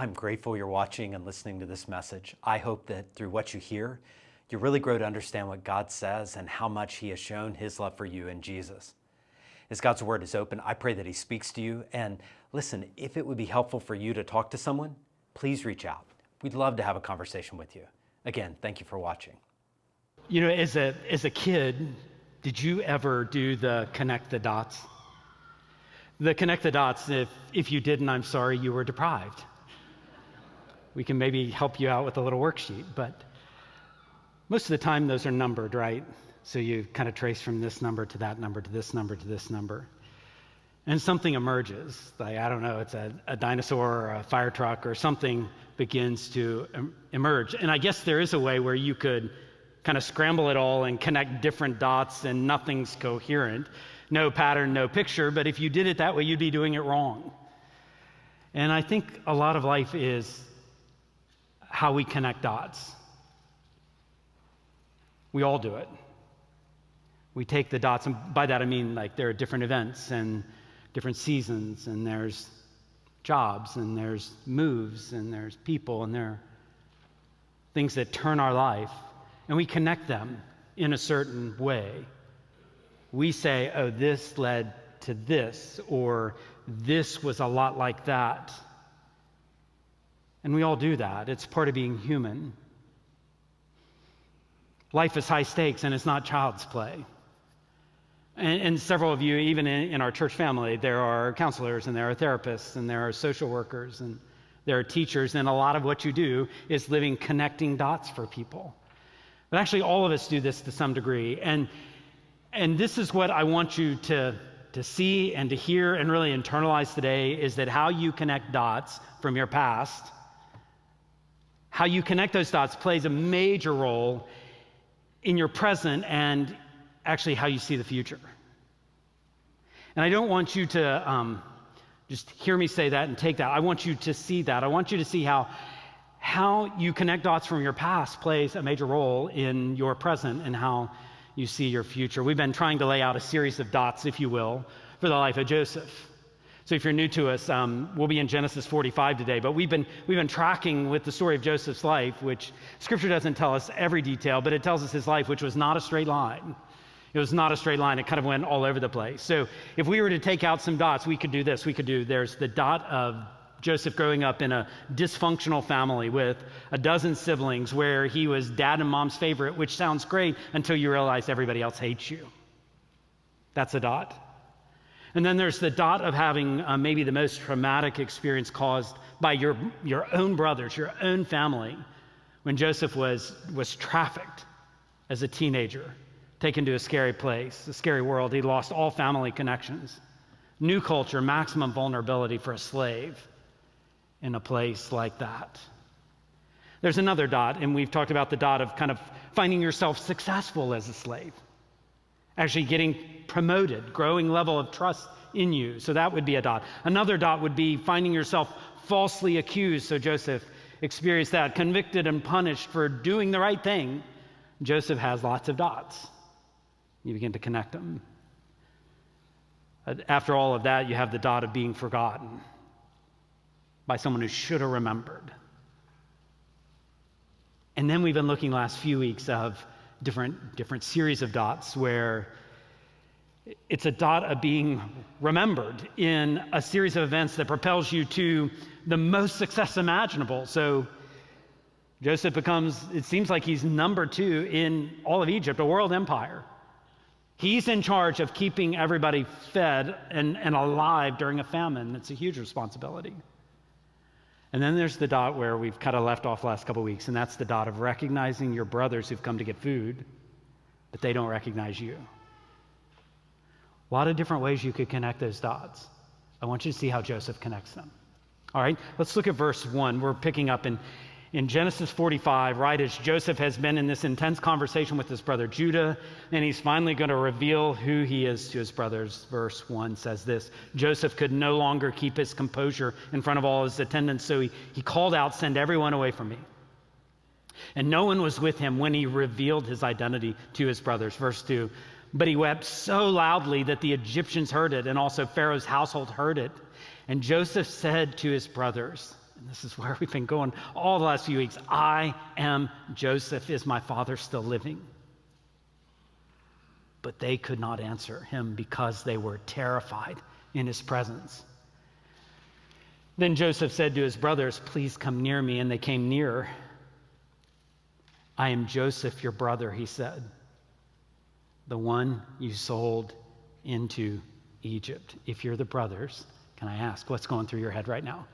I'm grateful you're watching and listening to this message. I hope that through what you hear, you really grow to understand what God says and how much He has shown His love for you in Jesus. As God's Word is open, I pray that He speaks to you. And listen, if it would be helpful for you to talk to someone, please reach out. We'd love to have a conversation with you. Again, thank you for watching. You know, as a kid, did you ever do the connect the dots? The connect the dots, if you didn't, I'm sorry, you were deprived. We can maybe help you out with a little worksheet, but most of the time those are numbered, right? So you kind of trace from this number to that number to this number to this number. And something emerges, like, I don't know, it's a dinosaur or a fire truck or something begins to emerge. And I guess there is a way where you could kind of scramble it all and connect different dots and nothing's coherent. No pattern, no picture, but if you did it that way, you'd be doing it wrong. And I think a lot of life is how we connect dots. We all do it. We take the dots, and by that I mean like there are different events and different seasons, and there's jobs, and there's moves, and there's people, and there are things that turn our life, and we connect them in a certain way. We say, oh, this led to this, or this was a lot like that. And we all do that. It's part of being human. Life is high stakes, and it's not child's play. And several of you, even in our church family, there are counselors, and there are therapists, and there are social workers, and there are teachers, and a lot of what you do is living connecting dots for people. But actually, all of us do this to some degree. And this is what I want you to see and to hear and really internalize today, is that how you connect dots from your past, how you connect those dots plays a major role in your present and actually how you see the future. And I don't want you to just hear me say that and take that. I want you to see that. I want you to see how you connect dots from your past plays a major role in your present and how you see your future. We've been trying to lay out a series of dots, if you will, for the life of Joseph. So if you're new to us, we'll be in Genesis 45 today, but we've been tracking with the story of Joseph's life, which Scripture doesn't tell us every detail, but it tells us his life, which was not a straight line. It was not a straight line. It kind of went all over the place. So if we were to take out some dots, we could do this. There's the dot of Joseph growing up in a dysfunctional family with a dozen siblings where he was dad and mom's favorite, which sounds great until you realize everybody else hates you. That's a dot. And then there's the dot of having maybe the most traumatic experience caused by your own brothers, your own family, when Joseph was trafficked as a teenager, taken to a scary place, a scary world. He lost all family connections. New culture, maximum vulnerability for a slave in a place like that. There's another dot, and we've talked about the dot of kind of finding yourself successful as a slave, actually getting promoted, growing level of trust in you. So that would be a dot. Another dot would be finding yourself falsely accused. So Joseph experienced that, convicted and punished for doing the right thing. Joseph has lots of dots. You begin to connect them. After all of that, you have the dot of being forgotten by someone who should have remembered. And then we've been looking last few weeks of different series of dots where it's a dot of being remembered in a series of events that propels you to the most success imaginable. So Joseph it seems like he's number 2 in all of Egypt, a world empire. He's in charge of keeping everybody fed and alive during a famine. It's a huge responsibility. And then there's the dot where we've kind of left off last couple of weeks, and that's the dot of recognizing your brothers who've come to get food, but they don't recognize you. A lot of different ways you could connect those dots. I want you to see how Joseph connects them. All right, let's look at verse 1. We're picking up in Genesis 45, right as Joseph has been in this intense conversation with his brother Judah, and he's finally going to reveal who he is to his brothers. Verse 1 says this: Joseph could no longer keep his composure in front of all his attendants, so he called out, "Send everyone away from me." And no one was with him when he revealed his identity to his brothers. Verse 2, but he wept so loudly that the Egyptians heard it, and also Pharaoh's household heard it. And Joseph said to his brothers, and this is where we've been going all the last few weeks, I am Joseph. Is my father still living? But they could not answer him because they were terrified in his presence. Then Joseph said to his brothers, please come near me. And they came near. I am Joseph, your brother, he said, the one you sold into Egypt. If you're the brothers, can I ask what's going through your head right now?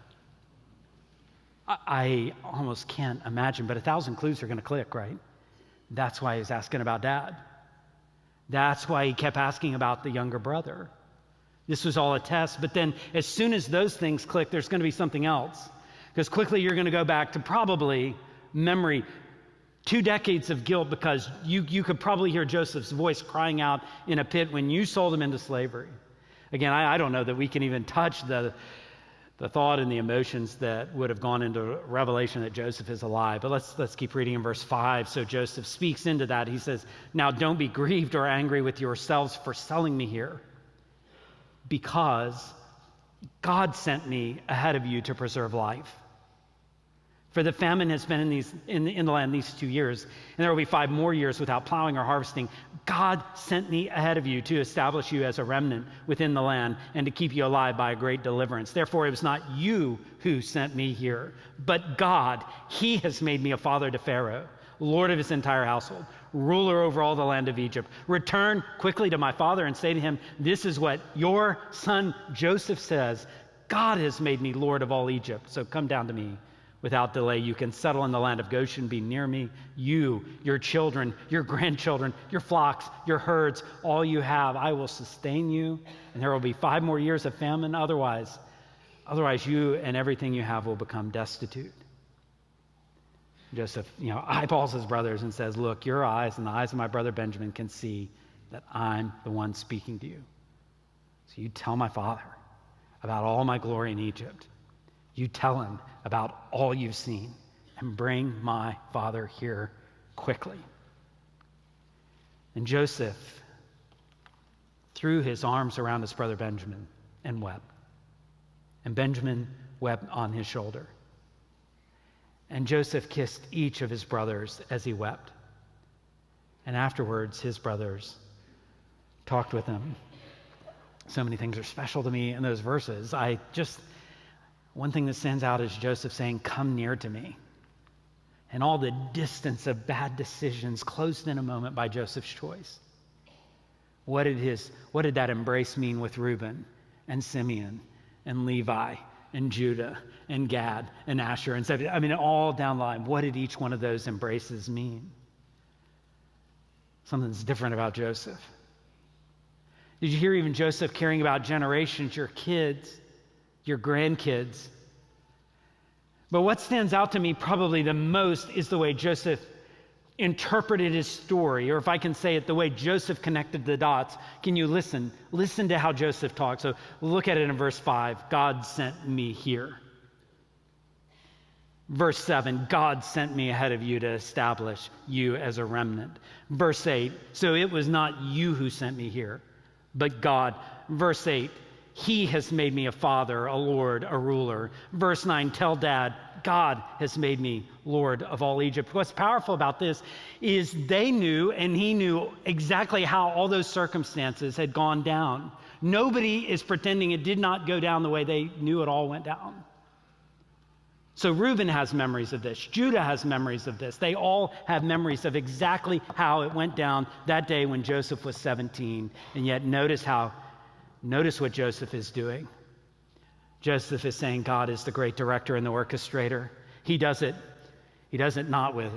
I almost can't imagine, but 1,000 clues are going to click, right? That's why he's asking about dad. That's why he kept asking about the younger brother. This was all a test, but then as soon as those things click, there's going to be something else. Because quickly you're going to go back to probably memory, 2 decades of guilt, because you could probably hear Joseph's voice crying out in a pit when you sold him into slavery. Again, I don't know that we can even touch the thought and the emotions that would have gone into revelation that Joseph is alive. But let's keep reading in verse 5. So Joseph speaks into that. He says, now don't be grieved or angry with yourselves for selling me here, because God sent me ahead of you to preserve life. For the famine has been in the land these 2 years, and there will be 5 more years without plowing or harvesting. God sent me ahead of you to establish you as a remnant within the land and to keep you alive by a great deliverance. Therefore, it was not you who sent me here, but God. He has made me a father to Pharaoh, lord of his entire household, ruler over all the land of Egypt. Return quickly to my father and say to him, this is what your son Joseph says. God has made me lord of all Egypt, so come down to me. Without delay, you can settle in the land of Goshen, be near me, you, your children, your grandchildren, your flocks, your herds, all you have. I will sustain you, and there will be 5 more years of famine. Otherwise, you and everything you have will become destitute. Joseph, eyeballs his brothers and says, look, your eyes and the eyes of my brother Benjamin can see that I'm the one speaking to you. So you tell my father about all my glory in Egypt. You tell him about all you've seen, and bring my father here quickly. And Joseph threw his arms around his brother Benjamin and wept. And Benjamin wept on his shoulder. And Joseph kissed each of his brothers as he wept. And afterwards, his brothers talked with him. So many things are special to me in those verses. One thing that stands out is Joseph saying, come near to me. And all the distance of bad decisions closed in a moment by Joseph's choice. What did that embrace mean with Reuben and Simeon and Levi and Judah and Gad and Asher and Zebulun? All down the line. What did each one of those embraces mean? Something's different about Joseph. Did you hear even Joseph caring about generations, your kids, your grandkids? But what stands out to me probably the most is the way Joseph interpreted his story, or if I can say it, the way Joseph connected the dots. Can you listen? Listen to how Joseph talks. So look at it in verse 5. God sent me here. Verse 7, God sent me ahead of you to establish you as a remnant. Verse 8, so it was not you who sent me here, but God. Verse 8, he has made me a father, a lord, a ruler. Verse 9, tell dad, God has made me lord of all Egypt. What's powerful about this is they knew, and he knew exactly how all those circumstances had gone down. Nobody is pretending it did not go down the way they knew it all went down. So Reuben has memories of this. Judah has memories of this. They all have memories of exactly how it went down that day when Joseph was 17. And yet notice what Joseph is doing. Joseph is saying God is the great director and the orchestrator. He does it not with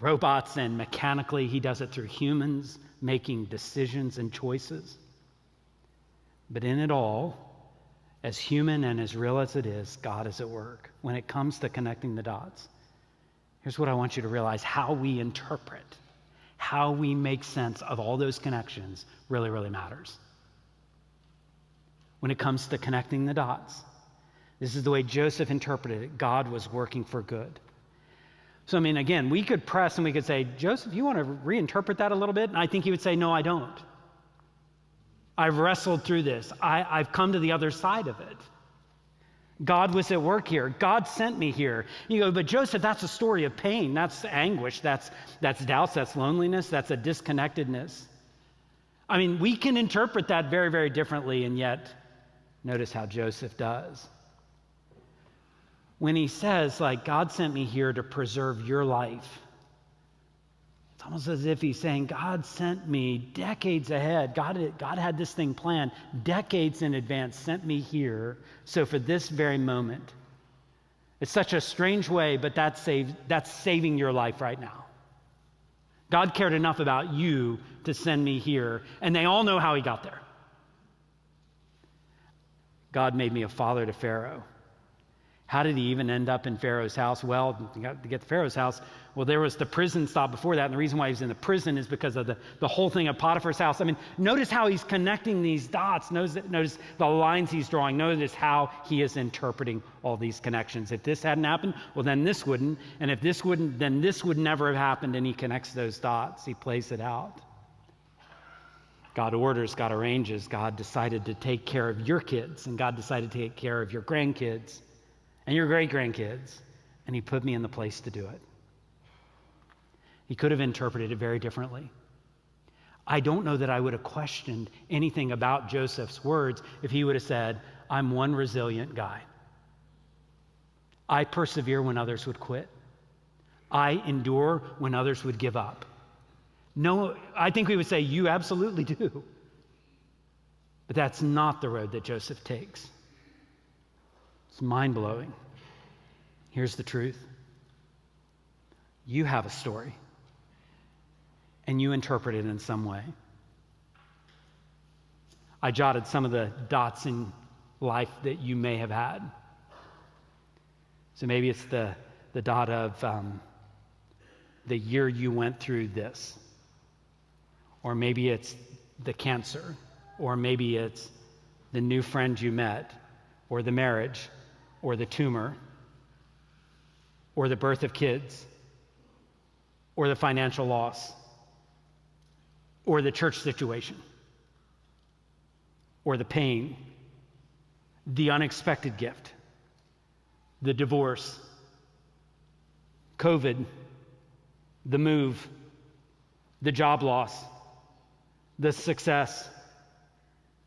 robots and mechanically. He does it through humans making decisions and choices. But in it all, as human and as real as it is, God is at work. When it comes to connecting the dots, here's what I want you to realize: how we interpret, how we make sense of all those connections really, really matters. When it comes to connecting the dots, this is the way Joseph interpreted it. God was working for good. So, again, we could press and we could say, Joseph, you want to reinterpret that a little bit? And I think he would say, no, I don't. I've wrestled through this. I've come to the other side of it. God was at work here. God sent me here. You go, but Joseph, that's a story of pain. That's anguish. That's doubts. That's loneliness. That's a disconnectedness. I mean, we can interpret that very, very differently, and yet notice how Joseph does. When he says, like, God sent me here to preserve your life, it's almost as if he's saying, God sent me decades ahead. God had this thing planned decades in advance, sent me here. So for this very moment, it's such a strange way, but that's saving your life right now. God cared enough about you to send me here, and they all know how he got there. God made me a father to Pharaoh. How did he even end up in Pharaoh's house? Well, to get to Pharaoh's house, well, there was the prison stop before that, and the reason why he was in the prison is because of the whole thing of Potiphar's house. I mean, notice how he's connecting these dots. Notice the lines he's drawing. Notice how he is interpreting all these connections. If this hadn't happened, well, then this wouldn't. And if this wouldn't, then this would never have happened, and he connects those dots. He plays it out. God orders, God arranges. God decided to take care of your kids, and God decided to take care of your grandkids and your great-grandkids, and he put me in the place to do it. He could have interpreted it very differently. I don't know that I would have questioned anything about Joseph's words if he would have said, I'm one resilient guy. I persevere when others would quit. I endure when others would give up. No, I think we would say, you absolutely do. But that's not the road that Joseph takes. It's mind-blowing. Here's the truth. You have a story, and you interpret it in some way. I jotted some of the dots in life that you may have had. So maybe it's the dot of the year you went through this. Or maybe it's the cancer. Or maybe it's the new friend you met. Or the marriage. Or the tumor, or the birth of kids, or the financial loss, or the church situation, or the pain, the unexpected gift, the divorce, COVID, the move, the job loss, the success,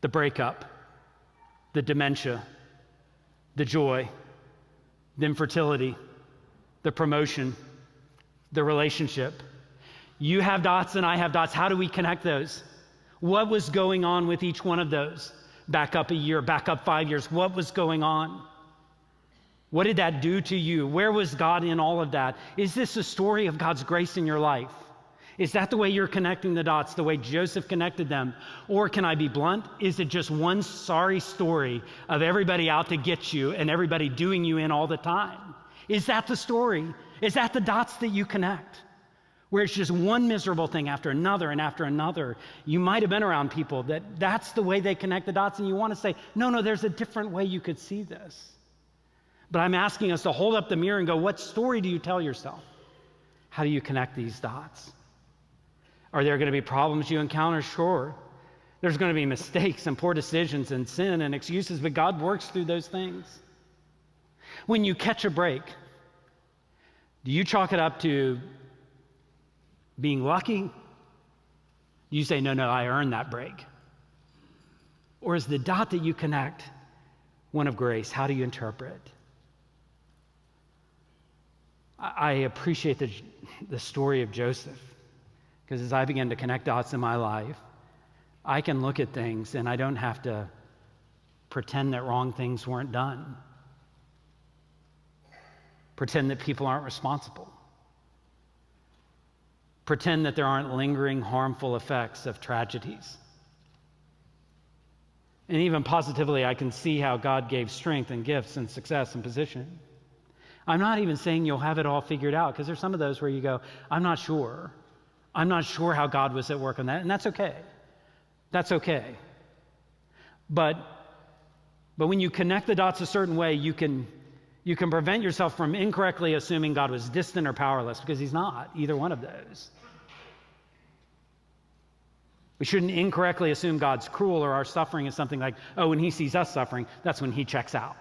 the breakup, the dementia, the joy, the infertility, the promotion, the relationship. You have dots and I have dots. How do we connect those? What was going on with each one of those? Back up a year, back up 5 years. What was going on? What did that do to you? Where was God in all of that? Is this a story of God's grace in your life? Is that the way you're connecting the dots, the way Joseph connected them? Or can I be blunt? Is it just one sorry story of everybody out to get you and everybody doing you in all the time? Is that the story? Is that the dots that you connect? Where it's just one miserable thing after another and after another. You might have been around people that's the way they connect the dots, and you want to say, no, there's a different way you could see this. But I'm asking us to hold up the mirror and go, what story do you tell yourself? How do you connect these dots? Are there going to be problems you encounter? Sure. There's going to be mistakes and poor decisions and sin and excuses, but God works through those things. When you catch a break, do you chalk it up to being lucky? You say, no, I earned that break. Or is the dot that you connect one of grace? How do you interpret? I appreciate the story of Joseph. Because as I begin to connect dots in my life, I can look at things and I don't have to pretend that wrong things weren't done. Pretend that people aren't responsible. Pretend that there aren't lingering harmful effects of tragedies. And even positively, I can see how God gave strength and gifts and success and position. I'm not even saying you'll have it all figured out, because there's some of those where you go, I'm not sure. I'm not sure how God was at work on that, and that's okay. That's okay. But when you connect the dots a certain way, you can prevent yourself from incorrectly assuming God was distant or powerless, because he's not either one of those. We shouldn't incorrectly assume God's cruel or our suffering is something like, oh, when he sees us suffering, that's when he checks out.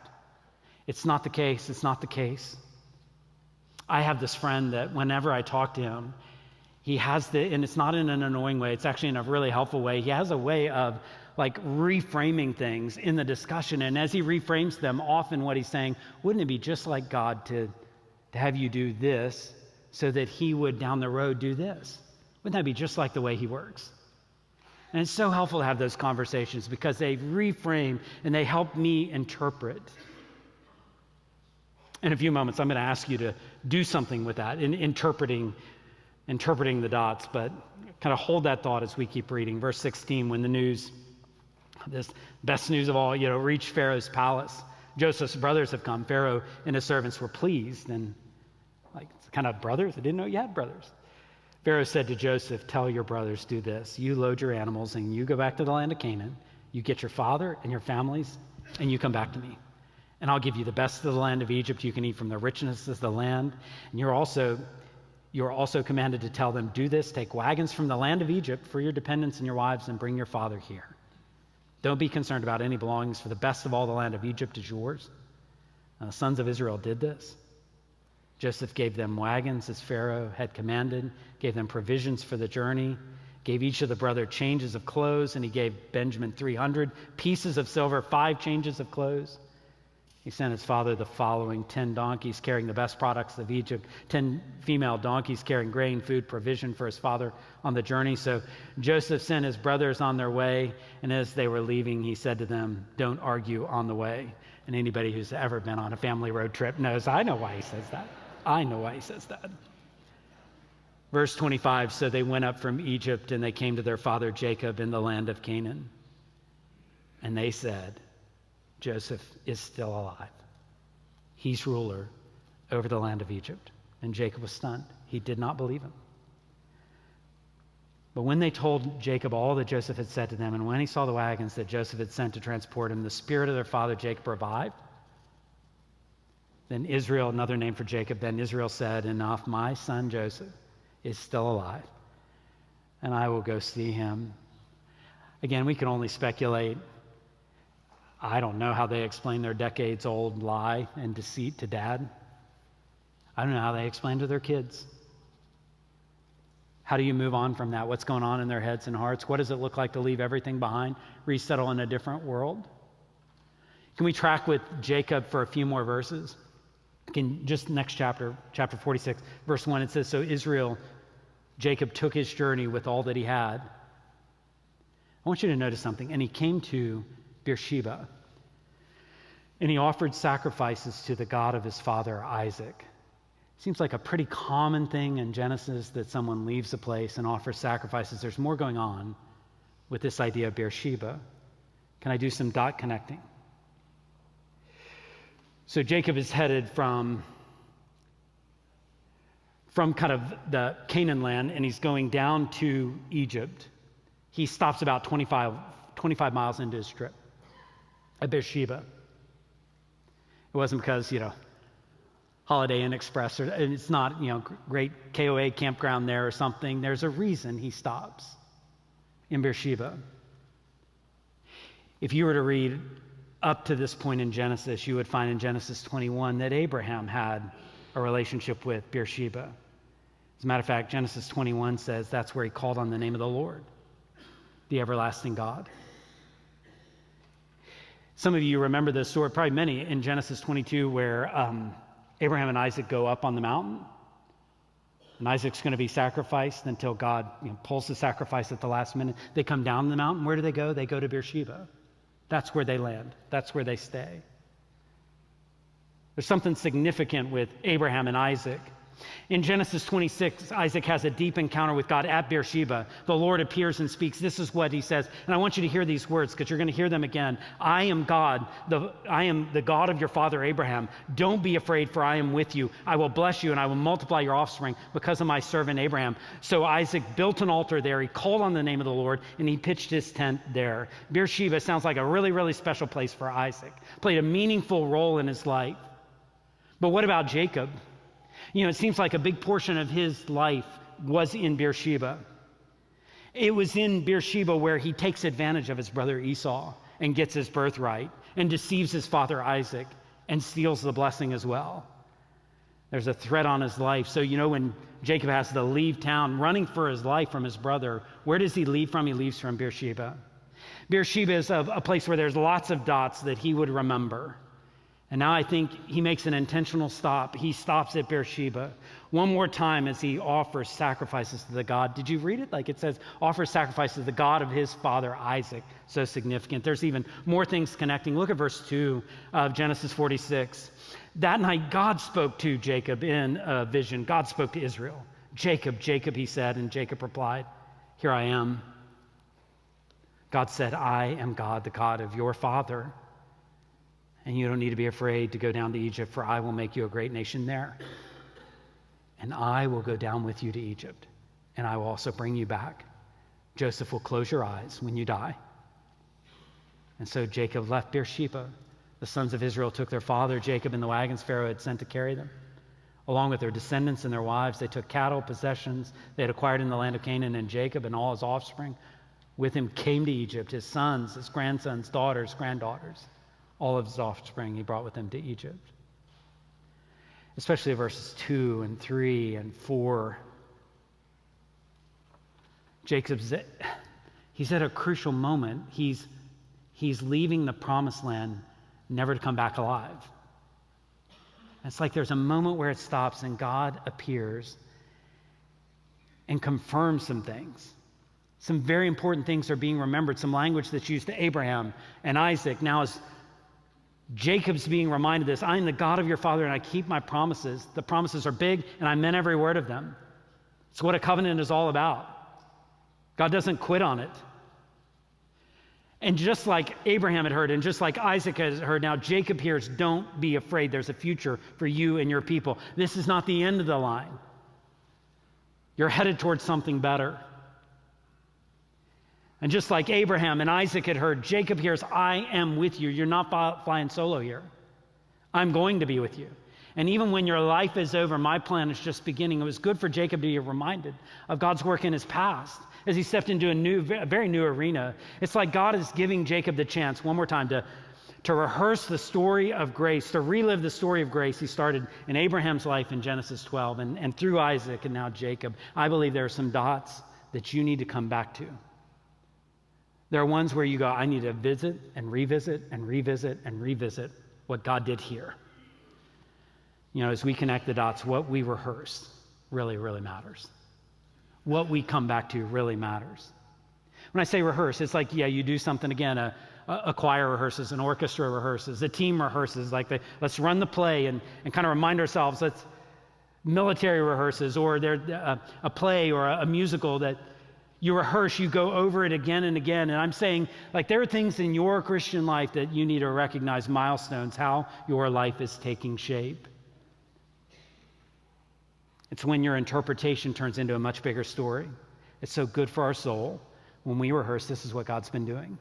It's not the case. It's not the case. I have this friend that whenever I talk to him, he has and it's not in an annoying way, it's actually in a really helpful way. He has a way of like reframing things in the discussion. And as he reframes them, often what he's saying, wouldn't it be just like God to have you do this so that he would down the road do this? Wouldn't that be just like the way he works? And it's so helpful to have those conversations because they reframe and they help me interpret. In a few moments, I'm going to ask you to do something with that in interpreting the dots, but kind of hold that thought as we keep reading. Verse 16, when the news, this best news of all, reached Pharaoh's palace, Joseph's brothers have come. Pharaoh and his servants were pleased, and like kind of brothers, I didn't know you had brothers. Pharaoh said to Joseph, tell your brothers, do this. You load your animals and you go back to the land of Canaan. You get your father and your families and you come back to me. And I'll give you the best of the land of Egypt. You can eat from the richness of the land. And you're also commanded to tell them, do this, take wagons from the land of Egypt for your dependents and your wives and bring your father here. Don't be concerned about any belongings, for the best of all the land of Egypt is yours. The sons of Israel did this. Joseph gave them wagons as Pharaoh had commanded, gave them provisions for the journey, gave each of the brother changes of clothes, and he gave Benjamin 300 pieces of silver, 5 changes of clothes. He sent his father the following: 10 donkeys carrying the best products of Egypt, 10 female donkeys carrying grain, food, provision for his father on the journey. So Joseph sent his brothers on their way, and as they were leaving, he said to them, don't argue on the way. And anybody who's ever been on a family road trip knows I know why he says that. I know why he says that. Verse 25, so they went up from Egypt and they came to their father Jacob in the land of Canaan. And they said, Joseph is still alive. He's ruler over the land of Egypt. And Jacob was stunned. He did not believe him. But when they told Jacob all that Joseph had said to them, and when he saw the wagons that Joseph had sent to transport him, the spirit of their father Jacob revived. Then Israel, another name for Jacob, then Israel said, enough, my son Joseph is still alive, and I will go see him. Again, we can only speculate. I don't know how they explain their decades-old lie and deceit to dad. I don't know how they explain to their kids. How do you move on from that? What's going on in their heads and hearts? What does it look like to leave everything behind, resettle in a different world? Can we track with Jacob for a few more verses? Just next chapter 46, verse 1, it says, so Jacob took his journey with all that he had. I want you to notice something. And he came to Beersheba, and he offered sacrifices to the God of his father Isaac. Seems like a pretty common thing in Genesis that someone leaves a place and offers sacrifices. There's more going on with this idea of Beersheba. Can I do some dot connecting? So Jacob is headed from kind of the Canaan land, and he's going down to Egypt. He stops about 25 miles into his trip at Beersheba. It wasn't because, Holiday Inn Express, or it's not, great KOA campground there or something. There's a reason he stops in Beersheba. If you were to read up to this point in Genesis, you would find in Genesis 21 that Abraham had a relationship with Beersheba. As a matter of fact, Genesis 21 says that's where he called on the name of the Lord, the everlasting God. Some of you remember this story, probably many, in Genesis 22, where Abraham and Isaac go up on the mountain, and Isaac's going to be sacrificed until God pulls the sacrifice at the last minute. They come down the mountain. Where do they go? They go to Beersheba. That's where they land. That's where they stay. There's something significant with Abraham and Isaac. In Genesis 26, Isaac has a deep encounter with God at Beersheba. The Lord appears and speaks. This is what he says. And I want you to hear these words because you're going to hear them again. I am God. I am the God of your father Abraham. Don't be afraid, for I am with you. I will bless you and I will multiply your offspring because of my servant Abraham. So Isaac built an altar there. He called on the name of the Lord and he pitched his tent there. Beersheba sounds like a really, really special place for Isaac. Played a meaningful role in his life. But what about Jacob? It seems like a big portion of his life was in Beersheba. It was in Beersheba where he takes advantage of his brother Esau and gets his birthright and deceives his father Isaac and steals the blessing as well. There's a threat on his life. So when Jacob has to leave town, running for his life from his brother, where does he leave from? He leaves from Beersheba. Beersheba is a place where there's lots of dots that he would remember. And now I think he makes an intentional stop. He stops at Beersheba one more time as he offers sacrifices to the God. Did you read it? Like it says, offers sacrifices to the God of his father Isaac. So significant. There's even more things connecting. Look at verse 2 of Genesis 46. That night, God spoke to Jacob in a vision. God spoke to Israel. Jacob, Jacob, he said, and Jacob replied, here I am. God said, I am God, the God of your father. And you don't need to be afraid to go down to Egypt, for I will make you a great nation there. And I will go down with you to Egypt, and I will also bring you back. Joseph will close your eyes when you die. And so Jacob left Beersheba. The sons of Israel took their father Jacob in the wagons Pharaoh had sent to carry them. Along with their descendants and their wives, they took cattle, possessions they had acquired in the land of Canaan, and Jacob and all his offspring with him came to Egypt, his sons, his grandsons, daughters, granddaughters. All of his offspring he brought with him to Egypt. Especially verses 2 and 3 and 4. He's at a crucial moment. He's leaving the promised land, never to come back alive. It's like there's a moment where it stops and God appears and confirms some things. Some very important things are being remembered. Some language that's used to Abraham and Isaac. Now as Jacob's being reminded this, I am the God of your father and I keep my promises. The promises are big and I meant every word of them. It's what a covenant is all about. God doesn't quit on it. And just like Abraham had heard and just like Isaac has heard, now Jacob hears, don't be afraid. There's a future for you and your people. This is not the end of the line. You're headed towards something better. And just like Abraham and Isaac had heard, Jacob hears, I am with you. You're not flying solo here. I'm going to be with you. And even when your life is over, my plan is just beginning. It was good for Jacob to be reminded of God's work in his past as he stepped into a very new arena. It's like God is giving Jacob the chance one more time to rehearse the story of grace, to relive the story of grace he started in Abraham's life in Genesis 12 and through Isaac and now Jacob. I believe there are some dots that you need to come back to. There are ones where you go, I need to visit and revisit and revisit and revisit what God did here. As we connect the dots, what we rehearse really, really matters. What we come back to really matters. When I say rehearse, it's like, you do something again. A choir rehearses, an orchestra rehearses, a team rehearses. Let's run the play and kind of remind ourselves. Military rehearses, or a play or a musical that you rehearse, you go over it again and again. And I'm saying, there are things in your Christian life that you need to recognize milestones, how your life is taking shape. It's when your interpretation turns into a much bigger story. It's so good for our soul when we rehearse, this is what God's been doing.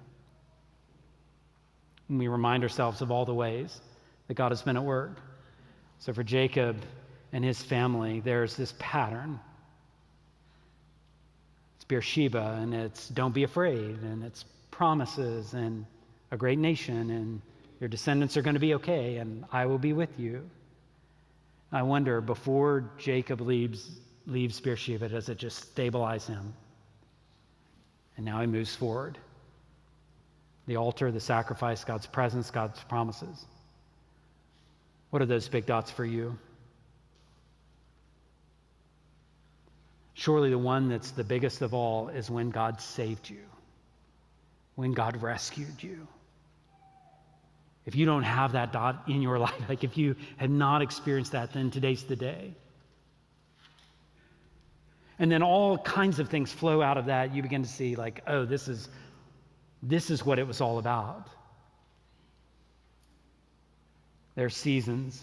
When we remind ourselves of all the ways that God has been at work. So for Jacob and his family, there's this pattern. Beersheba, and it's don't be afraid, and it's promises, and a great nation, and your descendants are going to be okay, and I will be with you. I wonder, before Jacob leaves Beersheba, does it just stabilize him? And now he moves forward. The altar, the sacrifice, God's presence, God's promises. What are those big dots for you? Surely the one that's the biggest of all is when God saved you, when God rescued you. If you don't have that dot in your life, if you have not experienced that, then today's the day. And then all kinds of things flow out of that. You begin to see this is what it was all about. There's seasons.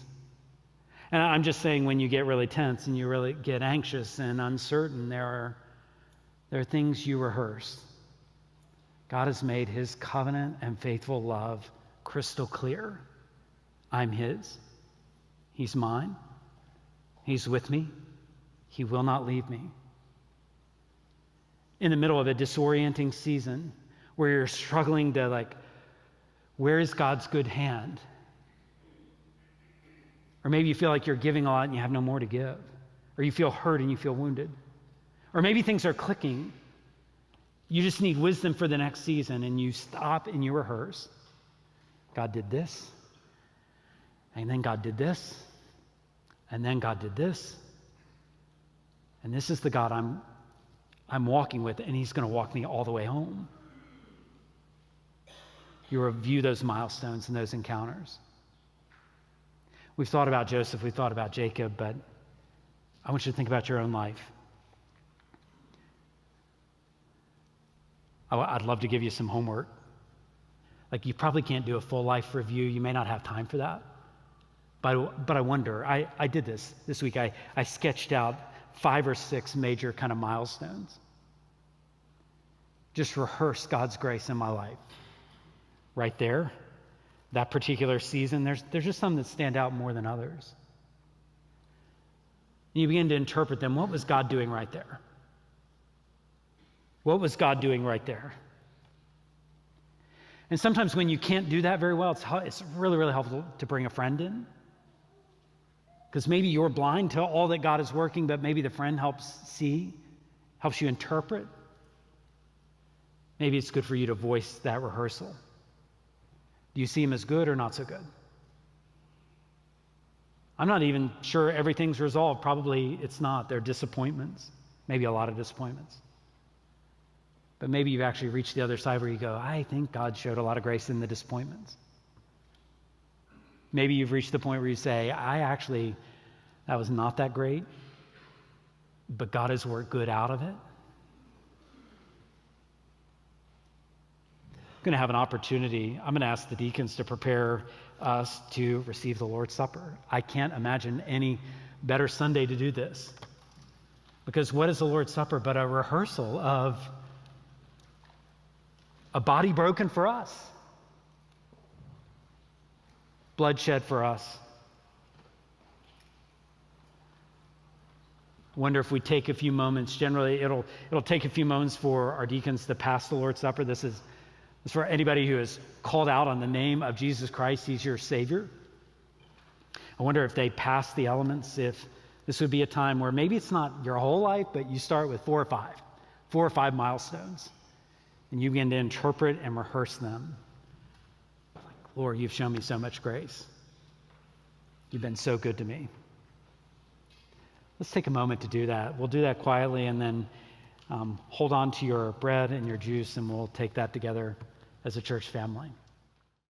And I'm just saying, when you get really tense and you really get anxious and uncertain, there are things you rehearse. God has made his covenant and faithful love crystal clear. I'm his. He's mine. He's with me. He will not leave me. In the middle of a disorienting season where you're struggling to where is God's good hand? Or maybe you feel like you're giving a lot and you have no more to give. Or you feel hurt and you feel wounded. Or maybe things are clicking. You just need wisdom for the next season, and you stop and you rehearse. God did this, and then God did this, and then God did this. And this is the God I'm walking with, and he's going to walk me all the way home. You review those milestones and those encounters. We've thought about Joseph, we've thought about Jacob, but I want you to think about your own life. I'd love to give you some homework. Like, you probably can't do a full life review. You may not have time for that. But I wonder, I did this week. I sketched out 5 or 6 major kind of milestones. Just rehearse God's grace in my life. Right there, that particular season, there's just some that stand out more than others. And you begin to interpret them. What was God doing right there? What was God doing right there? And sometimes when you can't do that very well, it's really, really helpful to bring a friend in. Because maybe you're blind to all that God is working, but maybe the friend helps see, helps you interpret. Maybe it's good for you to voice that rehearsal. Do you see him as good or not so good? I'm not even sure everything's resolved. Probably it's not. There are disappointments, maybe a lot of disappointments. But maybe you've actually reached the other side where you go, I think God showed a lot of grace in the disappointments. Maybe you've reached the point where you say, that was not that great, but God has worked good out of it. I'm going to have an opportunity. I'm going to ask the deacons to prepare us to receive the Lord's Supper. I can't imagine any better Sunday to do this. Because what is the Lord's Supper but a rehearsal of a body broken for us, blood shed for us. I wonder if we take a few moments. Generally, it'll take a few moments for our deacons to pass the Lord's Supper. This is for anybody who is called out on the name of Jesus Christ. He's your Savior. I wonder if they pass the elements, if this would be a time where maybe it's not your whole life, but you start with 4 or 5 milestones. And you begin to interpret and rehearse them. Like, Lord, you've shown me so much grace. You've been so good to me. Let's take a moment to do that. We'll do that quietly, and then hold on to your bread and your juice, and we'll take that together as a church family.